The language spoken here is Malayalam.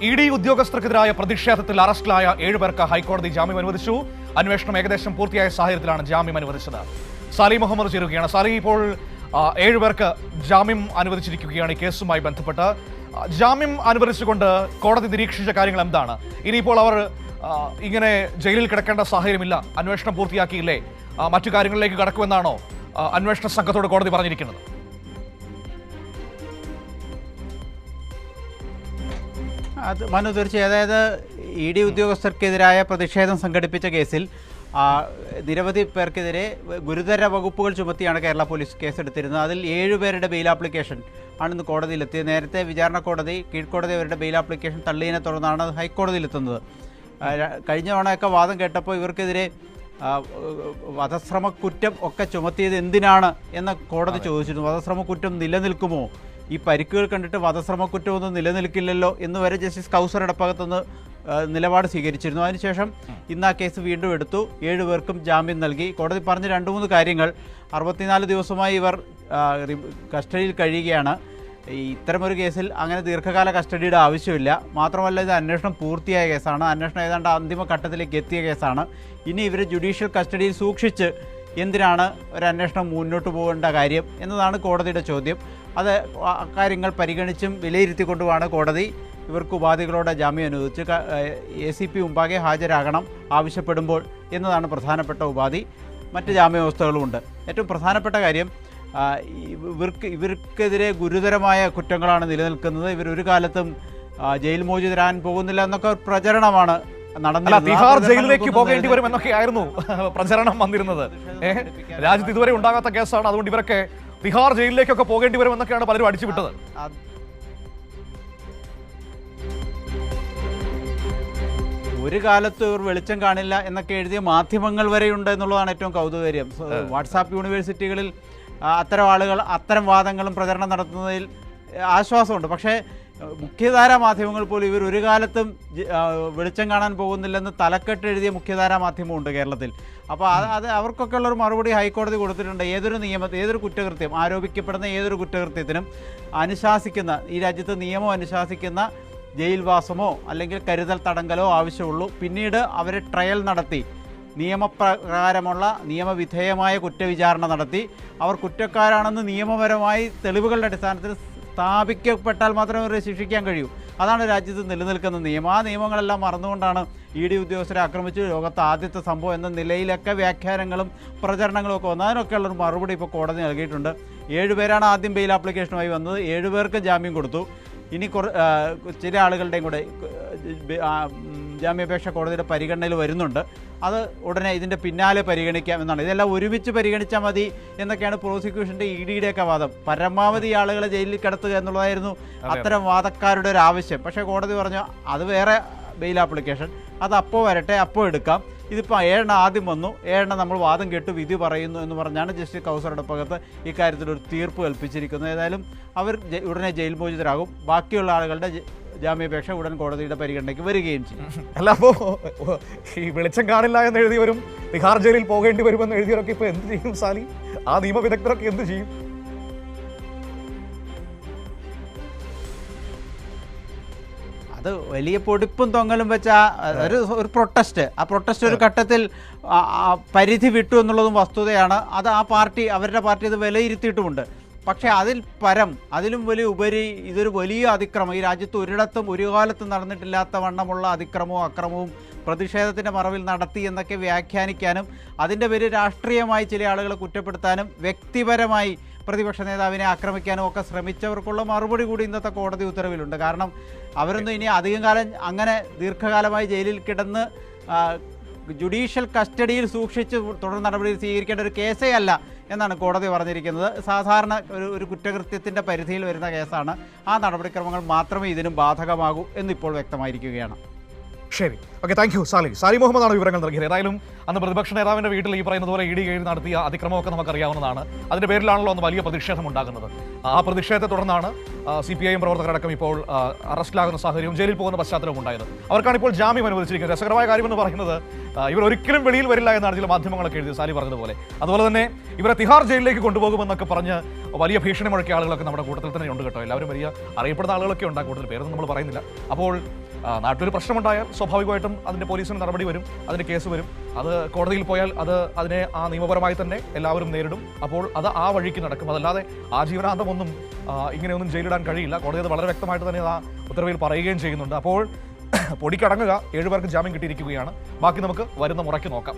ഇഡി ഉദ്യോഗസ്ഥർക്കെതിരായ പ്രതിഷേധത്തിൽ അറസ്റ്റിലായ 7 പേർക്ക് ഹൈക്കോടതി ജാമ്യം അനുവദിച്ചു. അന്വേഷണം ഏകദേശം പൂർത്തിയായ സാഹചര്യത്തിലാണ് ജാമ്യം അനുവദിച്ചത്. സാലി മുഹമ്മദ് ചേരുകയാണ്. സാലി, ഇപ്പോൾ 7 പേർക്ക് ജാമ്യം അനുവദിച്ചിരിക്കുകയാണ്. ഈ കേസുമായി ബന്ധപ്പെട്ട് ജാമ്യം അനുവദിച്ചുകൊണ്ട് കോടതി നിരീക്ഷിച്ച കാര്യങ്ങൾ എന്താണ്? ഇനിയിപ്പോൾ അവർ ഇങ്ങനെ ജയിലിൽ കിടക്കേണ്ട സാഹചര്യമില്ല, അന്വേഷണം പൂർത്തിയാക്കിയില്ലേ, മറ്റു കാര്യങ്ങളിലേക്ക് കടക്കുമെന്നാണോ അന്വേഷണ സംഘത്തോട് കോടതി പറഞ്ഞിരിക്കുന്നത്? അത് മനു തീർച്ചയായും, അതായത് ഇ ഡി ഉദ്യോഗസ്ഥർക്കെതിരായ പ്രതിഷേധം സംഘടിപ്പിച്ച കേസിൽ നിരവധി പേർക്കെതിരെ ഗുരുതര വകുപ്പുകൾ ചുമത്തിയാണ് കേരള പോലീസ് കേസെടുത്തിരുന്നത്. അതിൽ 7 പേരുടെ ബെയിൽ ആപ്ലിക്കേഷൻ ആണിന്ന് കോടതിയിലെത്തിയത്. നേരത്തെ വിചാരണ കോടതി, കീഴ്ക്കോടതി അവരുടെ ബെയിൽ ആപ്ലിക്കേഷൻ തള്ളിയതിനെ തുടർന്നാണ് ഹൈക്കോടതിയിലെത്തുന്നത്. കഴിഞ്ഞ തവണയൊക്കെ വാദം കേട്ടപ്പോൾ ഇവർക്കെതിരെ വധശ്രമക്കുറ്റം ഒക്കെ ചുമത്തിയത് എന്തിനാണ് എന്ന് കോടതി ചോദിച്ചിരുന്നു. വധശ്രമക്കുറ്റം നിലനിൽക്കുമോ? ഈ പരിക്കുകൾ കണ്ടിട്ട് വധശ്രമക്കുറ്റമൊന്നും നിലനിൽക്കില്ലല്ലോ എന്ന് വരെ ജസ്റ്റിസ് കൗസർ ഇടപ്പകത്തുനിന്ന് നിലപാട് സ്വീകരിച്ചിരുന്നു. അതിനുശേഷം ഇന്ന് ആ കേസ് വീണ്ടും എടുത്തു. 7 പേർക്കും ജാമ്യം നൽകി. കോടതി പറഞ്ഞ 2-3 കാര്യങ്ങൾ. 64 ദിവസമായി ഇവർ കസ്റ്റഡിയിൽ കഴിയുകയാണ്. ഇത്തരമൊരു കേസിൽ അങ്ങനെ ദീർഘകാല കസ്റ്റഡിയുടെ ആവശ്യമില്ല. മാത്രമല്ല, ഇത് അന്വേഷണം പൂർത്തിയായ കേസാണ്. അന്വേഷണം ഏതാണ്ട് അന്തിമ ഘട്ടത്തിലേക്ക് എത്തിയ കേസാണ്. ഇനി ഇവർ ജുഡീഷ്യൽ കസ്റ്റഡിയിൽ സൂക്ഷിച്ച് എന്തിനാണ് ഒരു അന്വേഷണം മുന്നോട്ട് പോകേണ്ട കാര്യം എന്നതാണ് കോടതിയുടെ ചോദ്യം. അത് കാര്യങ്ങൾ പരിഗണിച്ചും വിലയിരുത്തിക്കൊണ്ടുമാണ് കോടതി ഇവർക്ക് ഉപാധികളോടെ ജാമ്യം അനുവദിച്ച് ACP മുമ്പാകെ ഹാജരാകണം ആവശ്യപ്പെടുമ്പോൾ എന്നതാണ് പ്രധാനപ്പെട്ട ഉപാധി. മറ്റ് ജാമ്യവ്യവസ്ഥകളുമുണ്ട്. ഏറ്റവും പ്രധാനപ്പെട്ട കാര്യം, ഇവർക്കെതിരെ ഗുരുതരമായ കുറ്റങ്ങളാണ് നിലനിൽക്കുന്നത്. ഇവരൊരു കാലത്തും ജയിൽ മോചിതരാൻ പോകുന്നില്ല എന്നൊക്കെ പ്രചരണമാണ് നടന്നത്. ബീഹാർ ജയിലിലേക്ക് പോകേണ്ടി വരും എന്നൊക്കെയായിരുന്നു പ്രചരണം വന്നിരുന്നത്. രാജ്യത്ത് ഇതുവരെ ഉണ്ടാകാത്ത കേസാണ്, അതുകൊണ്ട് ഇവരൊക്കെ ബീഹാർ ജയിലിലേക്കൊക്കെ പോകേണ്ടി വരും എന്നൊക്കെയാണ് പലരും അടിച്ചുവിട്ടത്. ഒരു കാലത്ത് ഇവർ വെളിച്ചം കാണില്ല എന്നൊക്കെ എഴുതിയ മാധ്യമങ്ങൾ വരെയുണ്ട് എന്നുള്ളതാണ് ഏറ്റവും കൗതുകര്യം. വാട്സാപ്പ് യൂണിവേഴ്സിറ്റികളിൽ അത്തരം ആളുകൾ അത്തരം വാദങ്ങളും പ്രചരണം നടത്തുന്നതിൽ ആശ്വാസമുണ്ട്. പക്ഷേ മുഖ്യധാരാ മാധ്യമങ്ങൾ പോലും ഇവർ ഒരു കാലത്തും വെളിച്ചം കാണാൻ പോകുന്നില്ലെന്ന് തലക്കെട്ട് എഴുതിയ മുഖ്യധാരാ മാധ്യമമുണ്ട് കേരളത്തിൽ. അപ്പോൾ അത് അവർക്കൊക്കെ ഉള്ളൊരു മറുപടി ഹൈക്കോടതി കൊടുത്തിട്ടുണ്ട്. ഏതൊരു കുറ്റകൃത്യം, ആരോപിക്കപ്പെടുന്ന ഏതൊരു കുറ്റകൃത്യത്തിനും അനുശാസിക്കുന്ന, ഈ രാജ്യത്ത് നിയമം അനുശാസിക്കുന്ന ജയിൽവാസമോ അല്ലെങ്കിൽ കരുതൽ തടങ്കലോ ആവശ്യമുള്ളൂ. പിന്നീട് അവരെ ട്രയൽ നടത്തി നിയമപ്രകാരമുള്ള നിയമവിധേയമായ കുറ്റവിചാരണ നടത്തി അവർ കുറ്റക്കാരാണെന്ന് നിയമപരമായി തെളിവുകളുടെ അടിസ്ഥാനത്തിൽ സ്ഥാപിക്കപ്പെട്ടാൽ മാത്രമേ അവരെ ശിക്ഷിക്കാൻ കഴിയൂ. അതാണ് രാജ്യത്ത് നിലനിൽക്കുന്ന നിയമം. ആ നിയമങ്ങളെല്ലാം മറന്നുകൊണ്ടാണ് ED ഉദ്യോഗസ്ഥരെ ആക്രമിച്ച് ലോകത്ത് ആദ്യത്തെ സംഭവം എന്ന നിലയിലൊക്കെ വ്യാഖ്യാനങ്ങളും പ്രചരണങ്ങളും ഒക്കെ വന്നു. അതിനൊക്കെയുള്ളൊരു മറുപടി ഇപ്പോൾ കോടതി നൽകിയിട്ടുണ്ട്. 7 പേരാണ് ആദ്യം ബെയിൽ ആപ്ലിക്കേഷനുമായി വന്നത്. 7 പേർക്ക് ജാമ്യം കൊടുത്തു. ഇനി ചില ആളുകളുടെയും കൂടെ ജാമ്യാപേക്ഷ കോടതിയുടെ പരിഗണനയിൽ വരുന്നുണ്ട്. അത് ഉടനെ ഇതിൻ്റെ പിന്നാലെ പരിഗണിക്കാം എന്നാണ്. ഇതെല്ലാം ഒരുമിച്ച് പരിഗണിച്ചാൽ മതി എന്നൊക്കെയാണ് പ്രോസിക്യൂഷൻ്റെ EDയുടെയൊക്കെ വാദം. പരമാവധി ആളുകളെ ജയിലിൽ കിടത്തുക എന്നുള്ളതായിരുന്നു അത്തരം വാദക്കാരുടെ ഒരു ആവശ്യം. പക്ഷേ കോടതി പറഞ്ഞു അത് വേറെ ബെയിൽ ആപ്ലിക്കേഷൻ, അത് അപ്പോൾ വരട്ടെ, അപ്പോൾ എടുക്കാം. ഇതിപ്പോൾ 7 ആദ്യം വന്നു, 7 നമ്മൾ വാദം കേട്ട് വിധി പറയുന്നു എന്ന് പറഞ്ഞാണ് ജസ്റ്റിസ് കൗസർ ഇടപ്പകത്ത് ഇക്കാര്യത്തിലൊരു തീർപ്പ് കൽപ്പിച്ചിരിക്കുന്നത്. ഏതായാലും അവർ ഉടനെ ജയിൽ മോചിതരാകും. ബാക്കിയുള്ള ആളുകളുടെ ജാമ്യാപേക്ഷ ഉടൻ കോടതിയുടെ പരിഗണനയ്ക്ക് വരികയും ചെയ്യും. അല്ല, അപ്പോൾ ഈ വെളിച്ചം കാണില്ല എന്ന് എഴുതിയവരും ബീഹാർ ജയിലിൽ പോകേണ്ടി വരുമെന്ന് എഴുതിയവരൊക്കെ ഇപ്പോൾ എന്ത് ചെയ്യും സാലി? ആ നിയമവിദഗ്ധരൊക്കെ എന്ത് ചെയ്യും? അത് വലിയ പൊടിപ്പും തൊങ്ങലും വെച്ച ഒരു പ്രൊട്ടസ്റ്റ്. ആ പ്രൊട്ടസ്റ്റ് ഒരു ഘട്ടത്തിൽ പരിധി വിട്ടു എന്നുള്ളതും വസ്തുതയാണ്. അത് ആ പാർട്ടി, അവരുടെ പാർട്ടി അത് വിലയിരുത്തിയിട്ടുമുണ്ട്. പക്ഷേ അതിലും വലിയ ഉപരി ഇതൊരു വലിയ അതിക്രമം, ഈ രാജ്യത്ത് ഒരിടത്തും ഒരു കാലത്തും നടന്നിട്ടില്ലാത്ത വണ്ണമുള്ള അതിക്രമവും അക്രമവും പ്രതിഷേധത്തിൻ്റെ മറവിൽ നടത്തി എന്നൊക്കെ വ്യാഖ്യാനിക്കാനും അതിൻ്റെ പേര് രാഷ്ട്രീയമായി ചില ആളുകളെ കുറ്റപ്പെടുത്താനും വ്യക്തിപരമായി പ്രതിപക്ഷ നേതാവിനെ ആക്രമിക്കാനും ഒക്കെ ശ്രമിച്ചവർക്കുള്ള മറുപടി കൂടി ഇന്നത്തെ കോടതി ഉത്തരവിലുണ്ട്. കാരണം അവരൊന്നും ഇനി അധികം കാലം അങ്ങനെ ദീർഘകാലമായി ജയിലിൽ കിടന്ന് ജുഡീഷ്യൽ കസ്റ്റഡിയിൽ സൂക്ഷിച്ച് തുടർ നടപടി സ്വീകരിക്കേണ്ട ഒരു കേസേ അല്ല എന്നാണ് കോടതി പറഞ്ഞിരിക്കുന്നത്. സാധാരണ ഒരു കുറ്റകൃത്യത്തിൻ്റെ പരിധിയിൽ വരുന്ന കേസാണ്. ആ നടപടിക്രമങ്ങൾ മാത്രമേ ഇതിനും ബാധകമാകൂ എന്നിപ്പോൾ വ്യക്തമായിരിക്കുകയാണ്. ശരി, ഓക്കെ, താങ്ക് യു സാലി മുഹമ്മദാണ് വിവരങ്ങൾ നൽകിയത്. ഏതായാലും അന്ന് പ്രതിപക്ഷ നേതാവിന്റെ വീട്ടിൽ ഈ പറയുന്നത് പോലെ ഇഡി കീഴിൽ നടത്തിയ അതിക്രമമൊക്കെ നമുക്കറിയാവുന്നതാണ്. അതിന്റെ പേരിലാണല്ലോ അന്ന് വലിയ പ്രതിഷേധം ഉണ്ടാകുന്നത്. ആ പ്രതിഷേധത്തെ തുടർന്നാണ് CPIM പ്രവർത്തകരടക്കം ഇപ്പോൾ അറസ്റ്റിലാകുന്ന സാഹചര്യവും ജയിലിൽ പോകുന്ന പശ്ചാത്തലവും ഉണ്ടായത്. അവർക്കാണ് ഇപ്പോൾ ജാമ്യം അനുവദിച്ചിരിക്കുന്നത്. രസകരമായ കാര്യമെന്ന് പറയുന്നത് ഇവർ ഒരിക്കലും വെളിയിൽ വരില്ല എന്നാണ് ചില മാധ്യമങ്ങളൊക്കെ എഴുതി സാലി പറഞ്ഞതുപോലെ. അതുപോലെ തന്നെ ഇവരെ തിഹാർ ജയിലിലേക്ക് കൊണ്ടുപോകുമെന്നൊക്കെ പറഞ്ഞ് വലിയ ഭീഷണി മുഴക്കിയ ആളുകളൊക്കെ നമ്മുടെ കൂട്ടത്തിൽ തന്നെ ഉണ്ട് കേട്ടോ. എല്ലാവരും വലിയ അറിയപ്പെടുന്ന ആളുകളൊക്കെ ഉണ്ട്, കൂടുതൽ പേരൊന്നും നമ്മൾ പറയുന്നില്ല. അപ്പോൾ നാട്ടിലൊരു പ്രശ്നമുണ്ടായാൽ സ്വാഭാവികമായിട്ടും അതിൻ്റെ പോലീസിന് നടപടി വരും, അതിൻ്റെ കേസ് വരും. അത് കോടതിയിൽ പോയാൽ അതിനെ ആ നിയമപരമായി തന്നെ എല്ലാവരും നേരിടും. അപ്പോൾ അത് ആ വഴിക്ക് നടക്കും. അതല്ലാതെ ആജീവനാന്തമൊന്നും ഇങ്ങനെയൊന്നും ജയിലിടാൻ കഴിയില്ല. കോടതി അത് വളരെ വ്യക്തമായിട്ട് തന്നെ ആ ഉത്തരവിൽ പറയുകയും ചെയ്യുന്നുണ്ട്. അപ്പോൾ പൊടിക്കടങ്ങുക, 7 പേർക്ക് ജാമ്യം കിട്ടിയിരിക്കുകയാണ്. ബാക്കി നമുക്ക് വരുന്ന മുറയ്ക്ക് നോക്കാം.